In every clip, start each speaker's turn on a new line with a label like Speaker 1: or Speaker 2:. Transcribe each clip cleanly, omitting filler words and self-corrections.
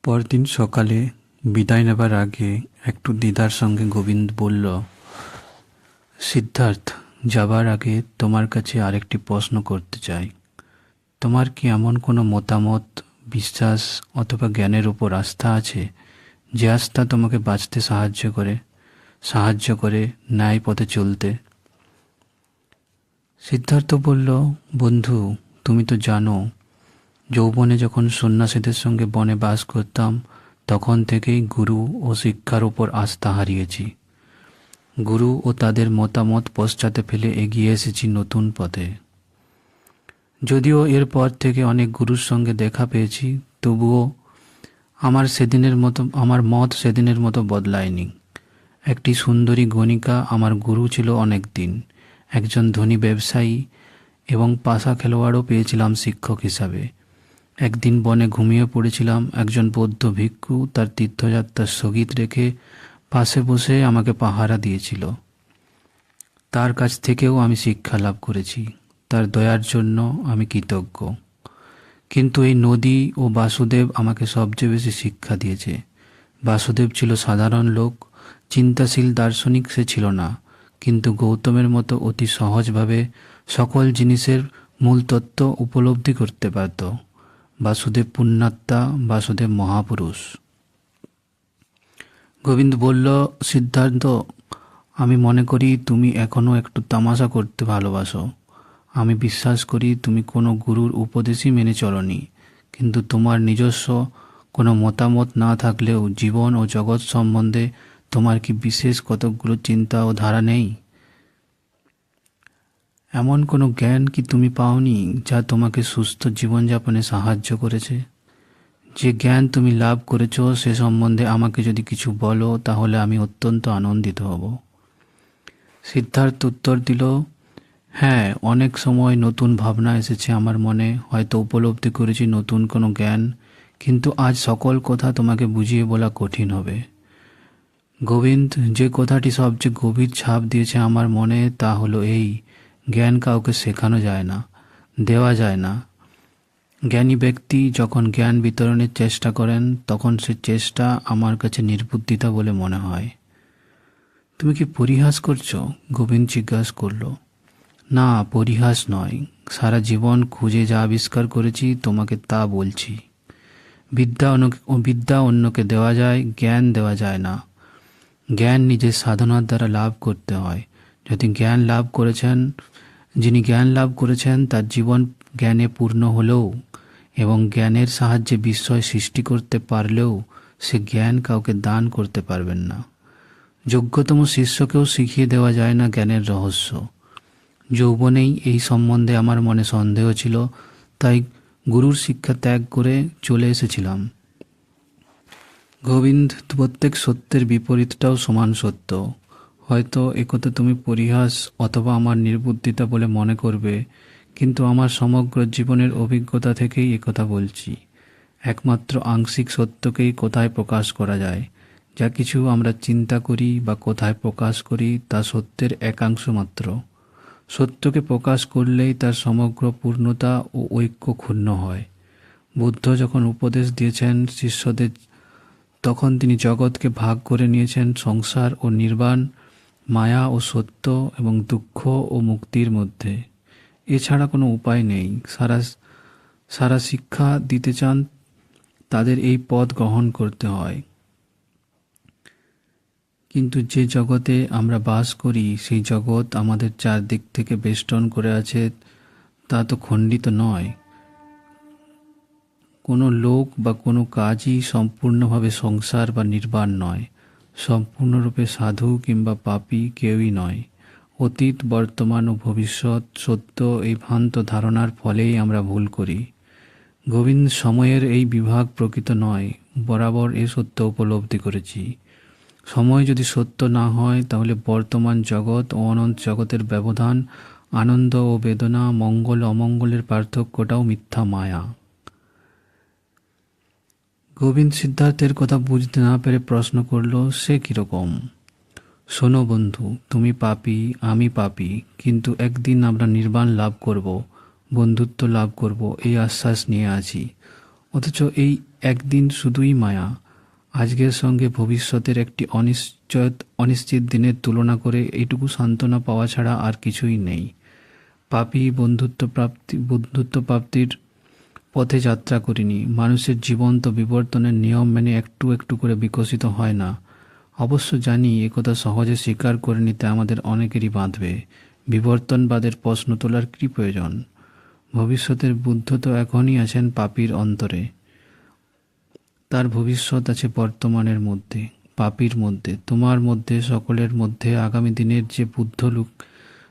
Speaker 1: পরদিন সকালে বিদায় নেবার আগে একটু দ্বিধার সঙ্গে গোবিন্দ বলল, সিদ্ধার্থ, যাবার আগে তোমার কাছে আরেকটি প্রশ্ন করতে চাই। তোমার কি এমন কোনো মতামত, বিশ্বাস অথবা জ্ঞানের উপর আস্থা আছে, যে আস্থা তোমাকে বাঁচতে সাহায্য করে ন্যায় পথে চলতে? সিদ্ধার্থ বলল, বন্ধু, তুমি তো জানো, যৌবনে যখন সন্ন্যাসীদের সঙ্গে বনে বাস করতাম, তখন থেকেই গুরু ও শিক্ষার উপর আস্থা হারিয়েছি। গুরু ও তাদের মতামত পশ্চাতে ফেলে এগিয়ে এসেছি নতুন পথে। যদিও এরপর থেকে অনেক গুরুর সঙ্গে দেখা পেয়েছি, তবুও আমার মত সেদিনের মতো বদলায়নি। একটি সুন্দরী গণিকা আমার গুরু ছিল অনেক দিন। একজন ধনী ব্যবসায়ী এবং পাশা খেলোয়াড়ও পেয়েছিলাম শিক্ষক হিসাবে। একদিন বনে ঘুমিয়ে পড়েছিলাম। একজন বৌদ্ধ ভিক্ষু তার তীর্থযাত্রার স্থগিত রেখে পাশে বসে আমাকে পাহারা দিয়েছিল। তার কাছ থেকেও আমি শিক্ষা লাভ করেছি। তার দয়ার জন্য আমি কৃতজ্ঞ। কিন্তু এই নদী ও বাসুদেব আমাকে সবচেয়ে বেশি শিক্ষা দিয়েছে। বাসুদেব ছিল সাধারণ লোক, চিন্তাশীল দার্শনিক সে ছিল না, কিন্তু গৌতমের মতো অতি সহজভাবে সকল জিনিসের মূল তত্ত্ব উপলব্ধি করতে পারত। বাসুদেব পুণ্যাত্মা, বাসুদেব মহাপুরুষ। গোবিন্দ বলল, সিদ্ধার্থ, আমি মনে করি তুমি এখনও একটু তামাশা করতে ভালোবাসো। আমি বিশ্বাস করি তুমি কোনো গুরুর উপদেশই মেনে চলনি, কিন্তু তোমার নিজস্ব কোনো মতামত না থাকলেও জীবন ও জগৎ সম্বন্ধে তোমার কি বিশেষ কতকগুলো চিন্তা ও ধারা নেই? এমন কোনো জ্ঞান কি তুমি পাওনি যা তোমাকে সুস্থ জীবনযাপনে সাহায্য করেছে? যে জ্ঞান তুমি লাভ করেছ সে সম্বন্ধে আমাকে যদি কিছু বলো, তাহলে আমি অত্যন্ত আনন্দিত হব। সিদ্ধার্থ উত্তর দিল, হ্যাঁ, অনেক সময় নতুন ভাবনা এসেছে আমার মনে, হয়তো উপলব্ধি করেছি নতুন কোনো জ্ঞান, কিন্তু আজ সকল কথা তোমাকে বুঝিয়ে বলা কঠিন হবে। গোবিন্দ, যে কথাটি সবচেয়ে গভীর ছাপ দিয়েছে আমার মনে, তা হলো এই: জ্ঞান কাউকে শেখানো যায় না, দেওয়া যায় না। জ্ঞানী ব্যক্তি যখন জ্ঞান বিতরণের চেষ্টা করেন, তখন সে চেষ্টা আমার কাছে নির্বুদ্ধিতা বলে মনে হয়। তুমি কি পরিহাস করছো? গোবিন্দ জিজ্ঞাসা করল। না, পরিহাস নয়। সারা জীবন খুঁজে যা আবিষ্কার করেছি তোমাকে তা বলছি। বিদ্যা অন্যকে দেওয়া যায়, জ্ঞান দেওয়া যায় না। জ্ঞান নিজের সাধনার দ্বারা লাভ করতে হয়। যিনি জ্ঞান লাভ করেছেন তার জীবন জ্ঞানে পূর্ণ হলেও এবং জ্ঞানের সাহায্যে বিস্ময় সৃষ্টি করতে পারলেও সে জ্ঞান কাউকে দান করতে পারবেন না। যোগ্যতম শিষ্যকেও শিখিয়ে দেওয়া যায় না জ্ঞানের রহস্য। যৌবনেই এই সম্বন্ধে আমার মনে সন্দেহ ছিল, তাই গুরুর শিক্ষা ত্যাগ করে চলে এসেছিলাম। গোবিন্দ, প্রত্যেক সত্যের বিপরীতটাও সমান সত্য। হয়তো একথা তুমি পরিহাস অথবা আমার নির্বুদ্ধিতা বলে মনে করবে, কিন্তু আমার সমগ্র জীবনের অভিজ্ঞতা থেকেই একথা বলছি। একমাত্র আংশিক সত্যকেই কোথায় প্রকাশ করা যায়। যা কিছু আমরা চিন্তা করি বা কোথায় প্রকাশ করি তা সত্যের একাংশ মাত্র। সত্যকে প্রকাশ করলেই তার সমগ্র পূর্ণতা ও ঐক্য ক্ষুণ্ণ হয়। বুদ্ধ যখন উপদেশ দিয়েছেন শিষ্যদের, তখন তিনি জগৎকে ভাগ করে নিয়েছেন সংসার ও নির্বাণ, মায়া ও সত্য এবং দুঃখ ও মুক্তির মধ্যে। এছাড়া কোনো উপায় নেই। সারা শিক্ষা দিতে চান তাদের এই পথ গ্রহণ করতে হয়। কিন্তু যে জগতে আমরা বাস করি, সেই জগৎ আমাদের চারদিক থেকে বেষ্টন করে আছে, তা তো খণ্ডিত নয়। কোনো লোক বা কোনো কাজই সম্পূর্ণভাবে সংসার বা নির্বাণ নয়। সম্পূর্ণরূপে সাধু কিংবা পাপী কেউই নয়। অতীত, বর্তমান ও ভবিষ্যৎ সত্য, এই ভ্রান্ত ধারণার ফলেই আমরা ভুল করি। গোবিন্দ, সময়ের এই বিভাগ প্রকৃত নয়। বরাবর এ সত্য উপলব্ধি করেছি। সময় যদি সত্য না হয়, তাহলে বর্তমান জগৎ ও অনন্ত জগতের ব্যবধান, আনন্দ ও বেদনা, মঙ্গল অমঙ্গলের পার্থক্যটাও মিথ্যা মায়া। গোবিন্দ সিদ্ধার্থের কথা বুঝতে না পেরে প্রশ্ন করল, সে কীরকম? শোনো বন্ধু, তুমি পাপী, আমি পাপী, কিন্তু একদিন আমরা নির্বাণ লাভ করব, বন্ধুত্ব লাভ করব, এই আশ্বাস নিয়ে আছি। অথচ এই একদিন শুধুই মায়া। আজকের সঙ্গে ভবিষ্যতের একটি অনিশ্চিত দিনের তুলনা করে এইটুকু সান্ত্বনা পাওয়া ছাড়া আর কিছুই নেই। পাপী বন্ধুত্ব প্রাপ্তির পথে যাত্রা করিনি। মানুষের জীবন্ত বিবর্তনের নিয়ম মেনে একটু একটু করে বিকশিত হয় না। অবশ্য জানি একথা সহজে স্বীকার করে নিতে আমাদের অনেকেরই বাঁধবে। বিবর্তনবাদের প্রশ্ন তোলার কী প্রয়োজন? ভবিষ্যতের বুদ্ধ তো এখনই আছেন পাপীর অন্তরে। তার ভবিষ্যৎ আছে বর্তমানের মধ্যে, পাপীর মধ্যে, তোমার মধ্যে, সকলের মধ্যে। আগামী দিনের যে বুদ্ধ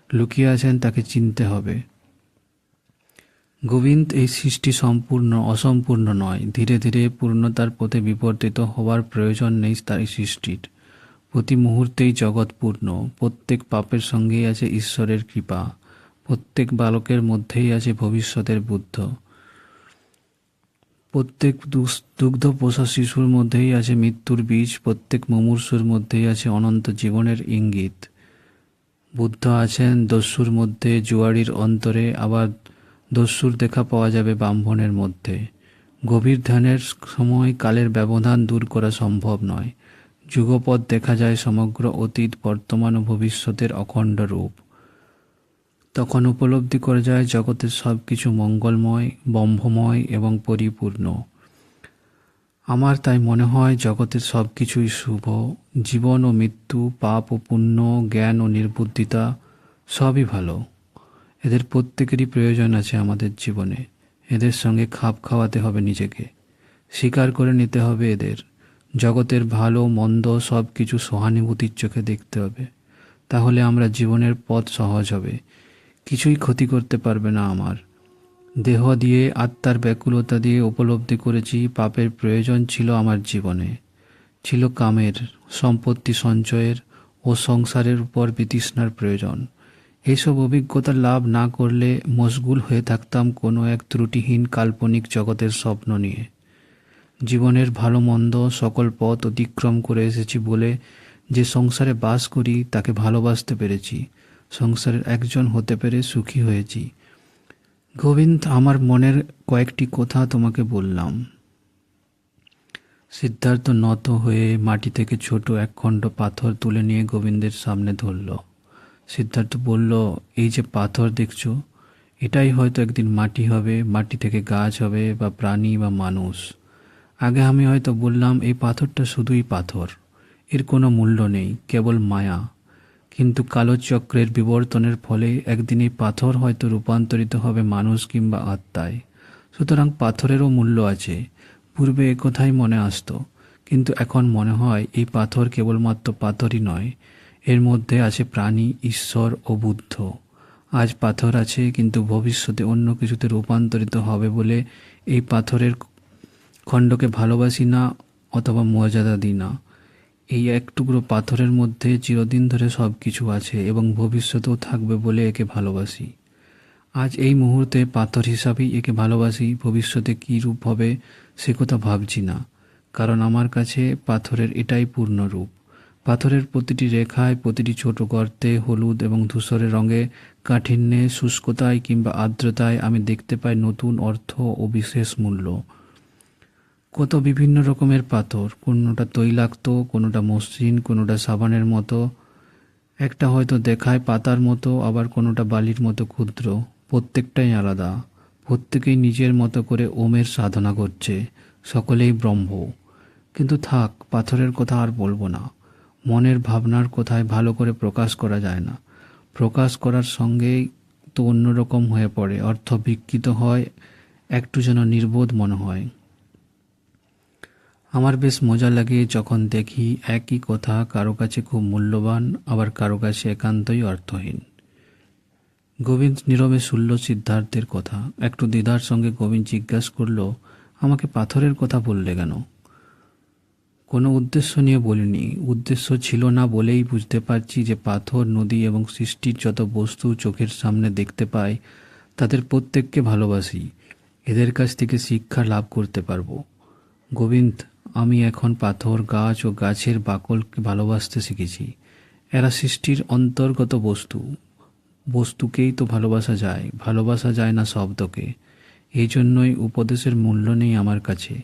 Speaker 1: লুকিয়ে আছেন তাকে চিনতে হবে। গোবিন্দ, এই সৃষ্টি সম্পূর্ণ অসম্পূর্ণ নয়। ধীরে ধীরে পূর্ণতার পথে বিবর্তিত হওয়ার প্রয়োজন নেই তার এই সৃষ্টির। প্রতি মুহূর্তেই জগৎ পূর্ণ। প্রত্যেক পাপের সঙ্গেই আছে ঈশ্বরের কৃপা। প্রত্যেক বালকের মধ্যেই আছে ভবিষ্যতের বুদ্ধ। প্রত্যেক দুগ্ধ পোষা শিশুর মধ্যেই আছে মৃত্যুর বীজ। প্রত্যেক মুমূর্ষুর মধ্যেই আছে অনন্ত জীবনের ইঙ্গিত। বুদ্ধ আছেন দস্যুর মধ্যে, জুয়ারির অন্তরে, আবার দস্যুর দেখা পাওয়া যাবে ব্রাহ্মণের মধ্যে। গভীর ধ্যানের সময় কালের ব্যবধান দূর করা সম্ভব নয়। যুগপৎ দেখা যায় সমগ্র অতীত, বর্তমান ও ভবিষ্যতের অখণ্ড রূপ। তখন উপলব্ধি করা যায় জগতের সব কিছু মঙ্গলময়, ব্রহ্মময় এবং পরিপূর্ণ। আমার তাই মনে হয় জগতের সব কিছুই শুভ। জীবন ও মৃত্যু, পাপ ও পুণ্য, জ্ঞান ও নির্বুদ্ধিতা সবই ভালো। এদের প্রত্যেকেরই প্রয়োজন আছে আমাদের জীবনে। এদের সঙ্গে খাপ খাওয়াতে হবে নিজেকে, স্বীকার করে নিতে হবে এদের। জগতের ভালো মন্দ সব কিছু সহানুভূতির চোখে দেখতে হবে। তাহলে আমরা জীবনের পথ সহজ হবে। কিছুই ক্ষতি করতে পারবে না আমার। দেহ দিয়ে, আত্মার ব্যাকুলতা দিয়ে উপলব্ধি করেছি পাপের প্রয়োজন ছিল আমার জীবনে। ছিল কামের, সম্পত্তি সঞ্চয়ের ও সংসারের উপর বিতৃষ্ণার প্রয়োজন। এইসব অভিজ্ঞতা লাভ না করলে মশগুল হয়ে থাকতাম কোনো এক ত্রুটিহীন কাল্পনিক জগতের স্বপ্ন নিয়ে। জীবনের ভালো মন্দ সকল পথ অতিক্রম করে এসেছি বলে যে সংসারে বাস করি তাকে ভালোবাসতে পেরেছি। সংসারের একজন হতে পেরে সুখী হয়েছি। গোবিন্দ, আমার মনের কয়েকটি কথা তোমাকে বললাম। সিদ্ধার্থ নত হয়ে মাটি থেকে ছোট একখণ্ড পাথর তুলে নিয়ে গোবিন্দের সামনে ধরল। সিদ্ধার্থ বলল, এই যে পাথর দেখছো, এটাই হয়তো একদিন মাটি হবে, মাটি থেকে গাছ হবে, বা প্রাণী বা মানুষ। আগে আমি হয়তো বললাম এই পাথরটা শুধুই পাথর, এর কোনো মূল্য নেই, কেবল মায়া। কিন্তু কালচক্রের বিবর্তনের ফলে একদিন এই পাথর হয়তো রূপান্তরিত হবে মানুষ কিংবা আত্মায়। সুতরাং পাথরেরও মূল্য আছে। পূর্বে একথাই মনে আসতো, কিন্তু এখন মনে হয় এই পাথর কেবলমাত্র পাথরই নয়, এর মধ্যে আছে প্রাণী, ঈশ্বর ও বুদ্ধ। আজ পাথর আছে, কিন্তু ভবিষ্যতে অন্য কিছুতে রূপান্তরিত হবে বলে এই পাথরের খণ্ডকে ভালোবাসি না অথবা মর্যাদা দিই না। এই এক টুকরো পাথরের মধ্যে চিরদিন ধরে সব কিছু আছে এবং ভবিষ্যতেও থাকবে বলে একে ভালোবাসি। আজ এই মুহূর্তে পাথর হিসাবেই একে ভালোবাসি। ভবিষ্যতে কী রূপ হবে সে কথা ভাবছি না, কারণ আমার কাছে পাথরের এটাই পূর্ণ রূপ। পাথরের প্রতিটি রেখায়, প্রতিটি ছোট গর্তে, হলুদ এবং ধূসরের রঙে, কাঠিন্যে, শুষ্কতায় কিংবা আর্দ্রতায় আমি দেখতে পাই নতুন অর্থ ও বিশেষ মূল্য। কত বিভিন্ন রকমের পাথর, কোনোটা তৈলাক্ত, কোনোটা মসৃণ, কোনোটা সাবানের মতো, একটা হয়তো দেখায় পাতার মতো, আবার কোনোটা বালির মতো ক্ষুদ্র। প্রত্যেকটাই আলাদা। প্রত্যেকেই নিজের মতো করে ওমের সাধনা করছে। সকলেই ব্রহ্ম। কিন্তু থাক, পাথরের কথা আর বলবো না। মনের ভাবনার কোথায় ভালো করে প্রকাশ করা যায় না। প্রকাশ করার সঙ্গেই তো অন্যরকম হয়ে পড়ে, অর্থ বিকৃত হয়, একটু যেন নির্বোধ মনে হয়। আমার বেশ মজা লাগে যখন দেখি একই কথা কারো কাছে খুব মূল্যবান, আবার কারো কাছে একান্তই অর্থহীন। গোবিন্দ নীরবে শুনল সিদ্ধার্থের কথা। একটু দ্বিধার সঙ্গে গোবিন্দ জিজ্ঞাসা করল, আমাকে পাথরের কথা বললে কেন? কোনো উদ্দেশ্য নিয়ে বলিনি। উদ্দেশ্য ছিল না বলেই বুঝতে পারছি যে পাথর, নদী এবং সৃষ্টির যত বস্তু চোখের সামনে দেখতে পাই তাদের প্রত্যেককে ভালোবাসি। এদের কাছ থেকে শিক্ষা লাভ করতে পারবো। গোবিন্দ, আমি এখন পাথর, গাছ ও গাছের বাকলকে ভালোবাসতে শিখেছি। এরা সৃষ্টির অন্তর্গত বস্তু। বস্তুকেই তো ভালোবাসা যায় না শব্দকে। এই জন্যই উপদেশের মূল্য নেই আমার কাছে।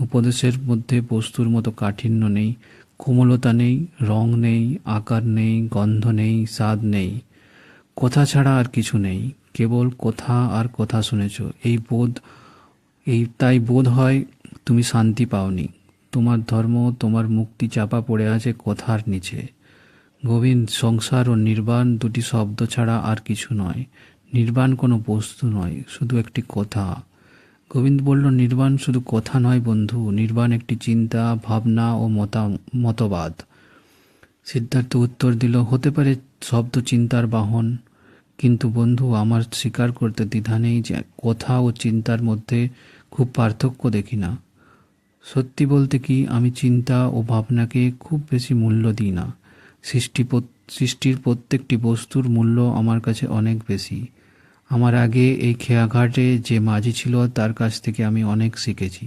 Speaker 1: উপদেশের মধ্যে বস্তুর মতো কাঠিন্য নেই, কোমলতা নেই, রং নেই, আকার নেই, গন্ধ নেই, স্বাদ নেই। কথা ছাড়া আর কিছু নেই, কেবল কথা আর কথা শুনেছ। তাই বোধ হয় তুমি শান্তি পাওনি। তোমার ধর্ম, তোমার মুক্তি চাপা পড়ে আছে কথার নিচে। গোবিন্দ, সংসার ও নির্বাণ দুটি শব্দ ছাড়া আর কিছু নয়। নির্বাণ কোনো বস্তু নয়, শুধু একটি কথা। গোবিন্দ বলল, নির্বাণ শুধু কথা নয় বন্ধু, নির্বাণ একটি চিন্তা, ভাবনা ও মতবাদ। সিদ্ধার্থ উত্তর দিল, হতে পারে শব্দ চিন্তার বাহন, কিন্তু বন্ধু আমার স্বীকার করতে দ্বিধা নেই যে কথা ও চিন্তার মধ্যে খুব পার্থক্য দেখি না। সত্যি বলতে কি, আমি চিন্তা ও ভাবনাকে খুব বেশি মূল্য দিই না। সৃষ্টির প্রত্যেকটি বস্তুর মূল্য আমার কাছে অনেক বেশি। আমার আগে এই খেয়াঘাটে যে মাঝি ছিল তার কাছ থেকে আমি অনেক শিখেছি।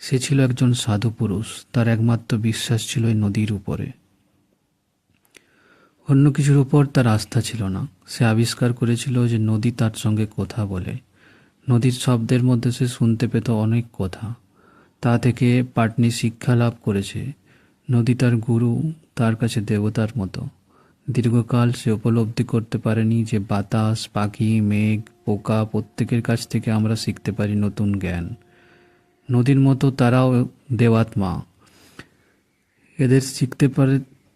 Speaker 1: সে ছিল একজন সাধু পুরুষ, তার একমাত্র বিশ্বাস ছিল এই নদীর উপরে। অন্য কিছুর উপর তার আস্থা ছিল না। সে আবিষ্কার করেছিল যে নদী তার সঙ্গে কথা বলে। নদীর শব্দের মধ্যে সে শুনতে পেত অনেক কথা। তা থেকে পাটনি শিক্ষা লাভ করেছে। নদী তার গুরু, তার কাছে দেবতার মতো। দীর্ঘকাল সে উপলব্ধি করতে পারেনি যে বাতাস, পাখি, মেঘ, পোকা প্রত্যেকের কাছ থেকে আমরা শিখতে পারি নতুন জ্ঞান। নদীর মতো তারাও দেবাত্মা।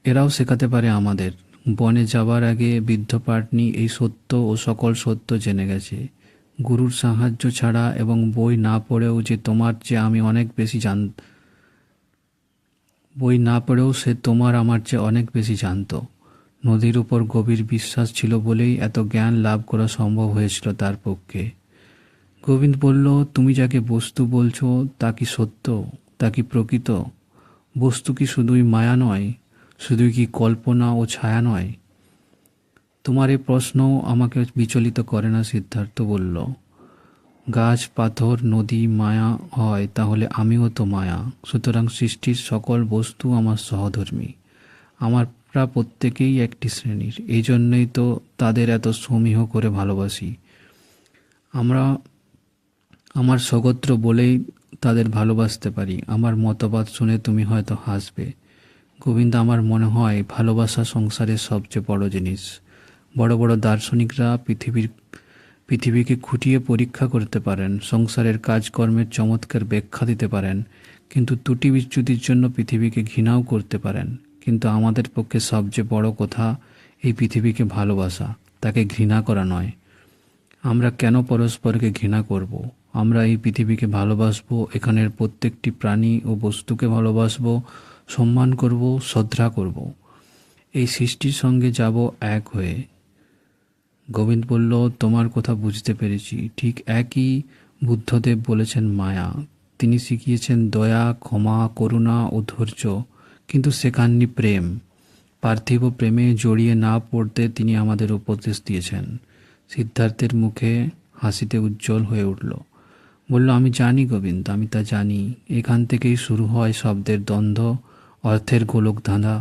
Speaker 1: এরাও শেখাতে পারে আমাদের। বনে যাবার আগে বৃদ্ধ পাটনি এই সত্য ও সকল সত্য জেনে গেছে। গুরুর সাহায্য ছাড়া এবং বই না পড়েও সে তোমার আমার চেয়ে অনেক বেশি জানত। নদীর উপর গভীর বিশ্বাস ছিল বলেই এত জ্ঞান লাভ করা সম্ভব হয়েছিল তার পক্ষে। গোবিন্দ বলল, তুমি যাকে বস্তু বলছো তা কি সত্য, তা কি প্রকৃত? বস্তু কি শুধুই মায়া নয়, শুধুই কি কল্পনা ও ছায়া নয়? তোমার এই প্রশ্ন আমাকে বিচলিত করে না, সিদ্ধার্থ বলল। গাছ, পাথর, নদী মায়া হয়, তাহলে আমিও তো মায়া। সুতরাং সৃষ্টির সকল বস্তু আমার সহধর্মী। আমরা প্রত্যেকেই একটি শ্রেণীর, এই জন্যই তো তাদের এত সমীহ করে ভালোবাসি। আমার স্বগোত্র বলেই তাদের ভালোবাসতে পারি। আমার মতবাদ শুনে তুমি হয়তো হাসবে গোবিন্দ, আমার মনে হয় ভালোবাসা সংসারের সবচেয়ে বড় জিনিস। বড় বড় দার্শনিকরা পৃথিবীকে খুঁটিয়ে পরীক্ষা করতে পারেন, সংসারের কাজকর্মের চমৎকার ব্যাখ্যা দিতে পারেন, কিন্তু ত্রুটি বিচ্যুতির জন্য পৃথিবীকে ঘৃণাও করতে পারেন। কিন্তু আমাদের পক্ষে সবচেয়ে বড় কথা এই পৃথিবীকে ভালোবাসা, তাকে ঘৃণা করা নয়। আমরা কেন পরস্পরকে ঘৃণা করব? আমরা এই পৃথিবীকে ভালোবাসবো, এখানের প্রত্যেকটি প্রাণী ও বস্তুকে ভালোবাসবো, সম্মান করব, শ্রদ্ধা করব। এই সৃষ্টির সঙ্গে যাব এক হয়ে। গোবিন্দ বলল, তোমার কথা বুঝতে পেরেছি। ঠিক একই বুদ্ধদেব বলেছেন মায়া। তিনি শিখিয়েছেন দয়া, ক্ষমা, করুণা ও ধৈর্য, কিন্তু শেখাননি প্রেম। পার্থিব প্রেমে জড়িয়ে না পড়তে তিনি আমাদের উপদেশ দিয়েছেন। সিদ্ধার্থের মুখে হাসিতে উজ্জ্বল হয়ে উঠল। বলল, আমি জানি গোবিন্দ, আমি তা জানি। এখান থেকেই শুরু হয় শব্দের দ্বন্দ্ব, অর্থের গোলক ধাঁধা।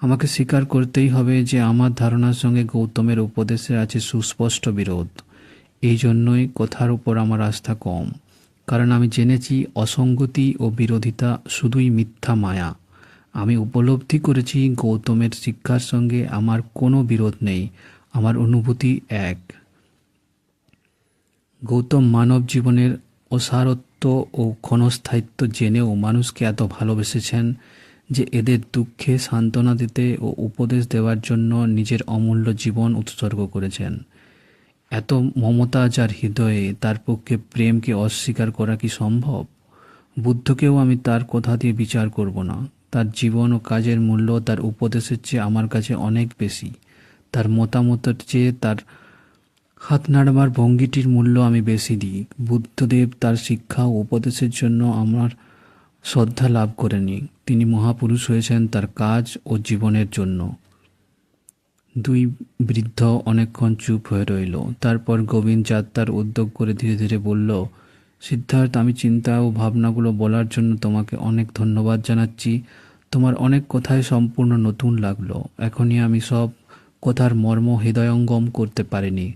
Speaker 1: আমাকে স্বীকার করতেই হবে যে আমার ধারণার সঙ্গে গৌতমের উপদেশে আছে সুস্পষ্ট বিরোধ। এই জন্যই কথার উপর আমার আস্থা কম, কারণ আমি জেনেছি অসঙ্গতি ও বিরোধিতা শুধুই মিথ্যা মায়া। আমি উপলব্ধি করেছি গৌতমের শিক্ষার সঙ্গে আমার কোনো বিরোধ নেই, আমার অনুভূতি এক। গৌতম মানব জীবনের অসারত্ব ও ক্ষণস্থায়িত্ব জেনেও মানুষকে এত ভালোবেসেছেন যে এদের দুঃখে সান্ত্বনা দিতে ও উপদেশ দেওয়ার জন্য নিজের অমূল্য জীবন উৎসর্গ করেছেন। এত মমতা যার হৃদয়ে, তার পক্ষে প্রেমকে অস্বীকার করা কি সম্ভব? বুদ্ধকেও আমি তার কথা দিয়ে বিচার করব না। তার জীবন ও কাজের মূল্য তার উপদেশের চেয়ে আমার কাছে অনেক বেশি। তার মতামতের চেয়ে তার হাত নাড়বার ভঙ্গিটির মূল্য আমি বেশি দিই। বুদ্ধদেব তার শিক্ষা ও উপদেশের জন্য আমার শ্রদ্ধা লাভ করেনি, তিনি মহাপুরুষ হয়েছেন তার কাজ ও জীবনের জন্য। দুই বৃদ্ধ অনেকক্ষণ চুপ হয়ে রইল। তারপর গোবিন্দ যাত্রার উদ্যোগ করে ধীরে ধীরে বলল, সিদ্ধার্থ, আমি চিন্তা ও ভাবনাগুলো বলার জন্য তোমাকে অনেক ধন্যবাদ জানাচ্ছি। তোমার অনেক কথাই সম্পূর্ণ নতুন লাগলো। এখনই আমি সব কথার মর্ম হৃদয়ঙ্গম করতে পারিনি।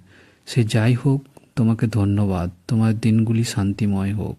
Speaker 1: সে যাই হোক, তোমাকে ধন্যবাদ। তোমার দিনগুলি শান্তিময় হোক।